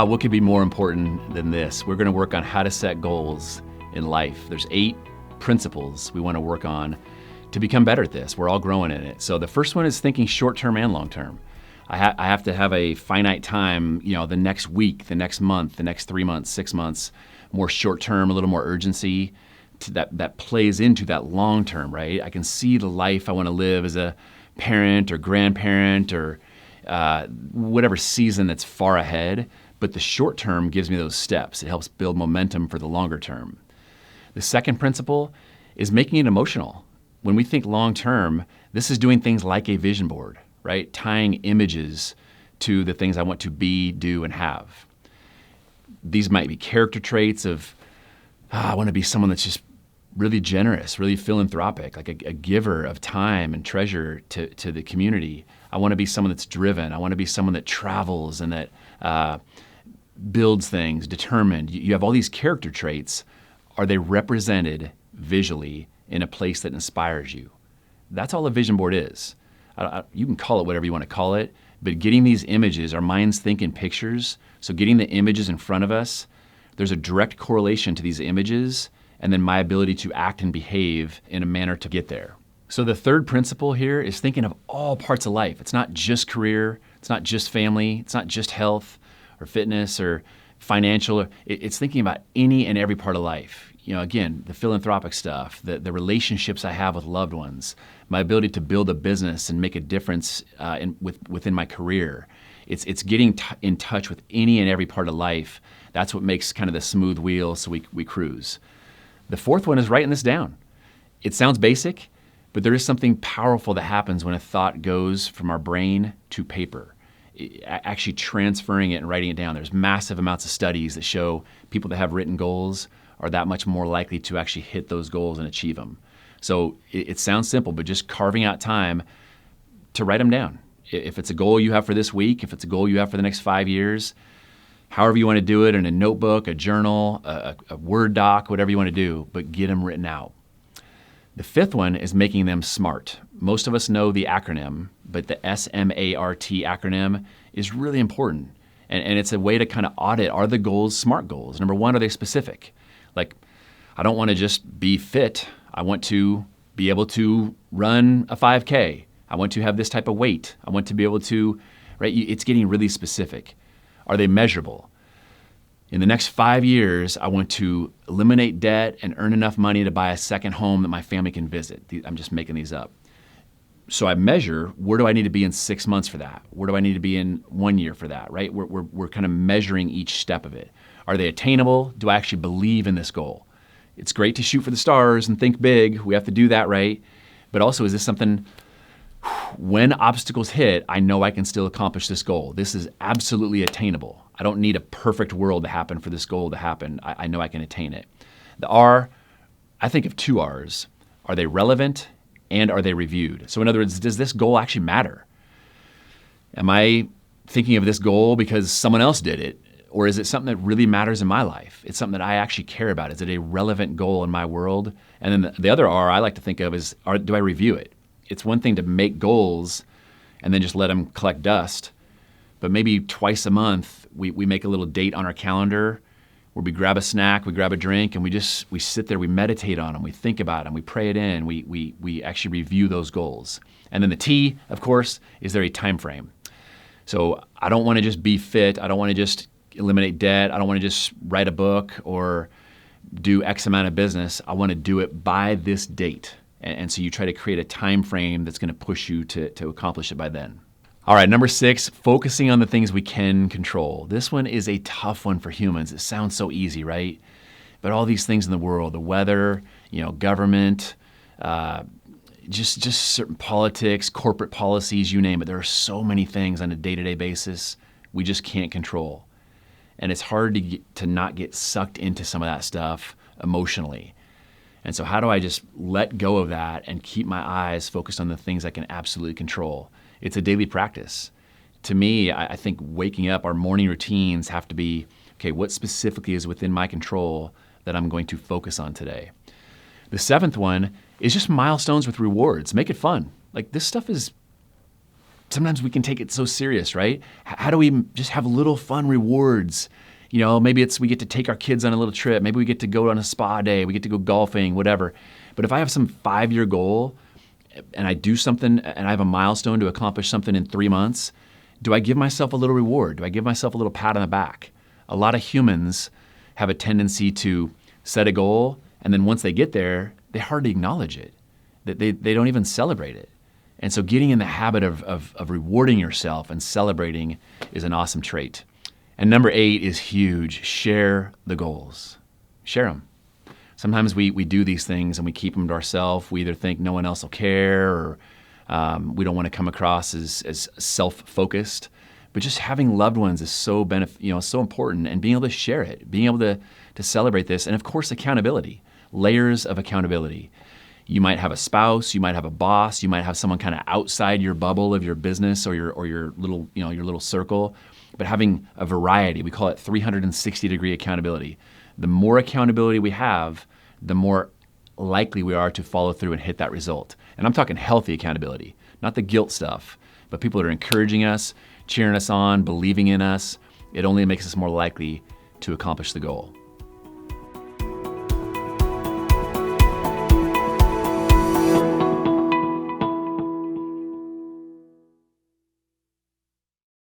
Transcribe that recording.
what could be more important than this? We're going to work on how to set goals in life. There's 8 principles we want to work on to become better at this. We're all growing in it. So the first one is thinking short-term and long-term. I have to have a finite time, the next week, the next month, the next 3 months, 6 months, more short-term, a little more urgency that plays into that long-term, right? I can see the life I want to live as a parent or grandparent or whatever season that's far ahead, but the short term gives me those steps. It helps build momentum for the longer term. The second principle is making it emotional. When we think long term, this is doing things like a vision board, right? Tying images to the things I want to be, do, and have. These might be character traits of, I want to be someone that's just really generous, really philanthropic, like a giver of time and treasure to the community. I want to be someone that's driven. I want to be someone that travels and that builds things, determined. You have all these character traits. Are they represented visually in a place that inspires you? That's all a vision board is. You can call it whatever you want to call it, but getting these images, our minds think in pictures, so getting the images in front of us, there's a direct correlation to these images and then my ability to act and behave in a manner to get there. So the third principle here is thinking of all parts of life. It's not just career, it's not just family, it's not just health or fitness or financial. It's thinking about any and every part of life. Again, the philanthropic stuff, the relationships I have with loved ones, my ability to build a business and make a difference within my career. It's getting in touch with any and every part of life. That's what makes kind of the smooth wheel so we cruise. The fourth one is writing this down. It sounds basic, but there is something powerful that happens when a thought goes from our brain to paper. Actually transferring it and writing it down. There's massive amounts of studies that show people that have written goals are that much more likely to actually hit those goals and achieve them. So it sounds simple, but just carving out time to write them down. If it's a goal you have for this week, if it's a goal you have for the next 5 years, however you want to do it in a notebook, a journal, a Word doc, whatever you want to do, but get them written out. The fifth one is making them SMART. Most of us know the acronym, but the S.M.A.R.T. acronym is really important. And it's a way to kind of audit, are the goals SMART goals? Number one, are they specific? Like, I don't want to just be fit. I want to be able to run a 5K. I want to have this type of weight. I want to be able to, right? It's getting really specific. Are they measurable? In the next 5 years, I want to eliminate debt and earn enough money to buy a second home that my family can visit. I'm just making these up. So I measure, where do I need to be in 6 months for that? Where do I need to be in 1 year for that, right? We're kind of measuring each step of it. Are they attainable? Do I actually believe in this goal? It's great to shoot for the stars and think big. We have to do that, right? But also, is this something, when obstacles hit, I know I can still accomplish this goal. This is absolutely attainable. I don't need a perfect world to happen for this goal to happen. I know I can attain it. The R, I think of 2 R's. Are they relevant and are they reviewed? So in other words, does this goal actually matter? Am I thinking of this goal because someone else did it? Or is it something that really matters in my life? It's something that I actually care about. Is it a relevant goal in my world? And then the other R I like to think of is, do I review it? It's one thing to make goals and then just let them collect dust. But maybe twice a month, we make a little date on our calendar where we grab a snack, we grab a drink, and we sit there, we meditate on them, we think about them, we pray it in, we actually review those goals. And then the T, of course, is there a time frame? So I don't want to just be fit. I don't want to just eliminate debt. I don't want to just write a book or do X amount of business. I want to do it by this date. And so you try to create a time frame that's going to push you to accomplish it by then. All right, number 6, focusing on the things we can control. This one is a tough one for humans. It sounds so easy, right? But all these things in the world, the weather, government, just certain politics, corporate policies, you name it. There are so many things on a day-to-day basis we just can't control. And it's hard to not get sucked into some of that stuff emotionally. And so how do I just let go of that and keep my eyes focused on the things I can absolutely control? It's a daily practice. To me, I think waking up, our morning routines have to be, okay, what specifically is within my control that I'm going to focus on today? The 7th one is just milestones with rewards. Make it fun. Like, this stuff is sometimes we can take it so serious, right? How do we just have little fun rewards? Maybe it's we get to take our kids on a little trip. Maybe we get to go on a spa day. We get to go golfing, whatever. But if I have some 5-year goal and I do something and I have a milestone to accomplish something in 3 months, do I give myself a little reward? Do I give myself a little pat on the back? A lot of humans have a tendency to set a goal, and then once they get there, they hardly acknowledge it. They don't even celebrate it. And so getting in the habit of rewarding yourself and celebrating is an awesome trait. And number 8 is huge. Share the goals. Share them. Sometimes we do these things and we keep them to ourselves. We either think no one else will care, or we don't want to come across as self-focused. But just having loved ones is so so important, and being able to share it, being able to celebrate this, and of course accountability, layers of accountability. You might have a spouse, you might have a boss, you might have someone kind of outside your bubble of your business or your little your little circle. But having a variety, we call it 360-degree accountability. The more accountability we have, the more likely we are to follow through and hit that result. And I'm talking healthy accountability, not the guilt stuff, but people that are encouraging us, cheering us on, believing in us. It only makes us more likely to accomplish the goal.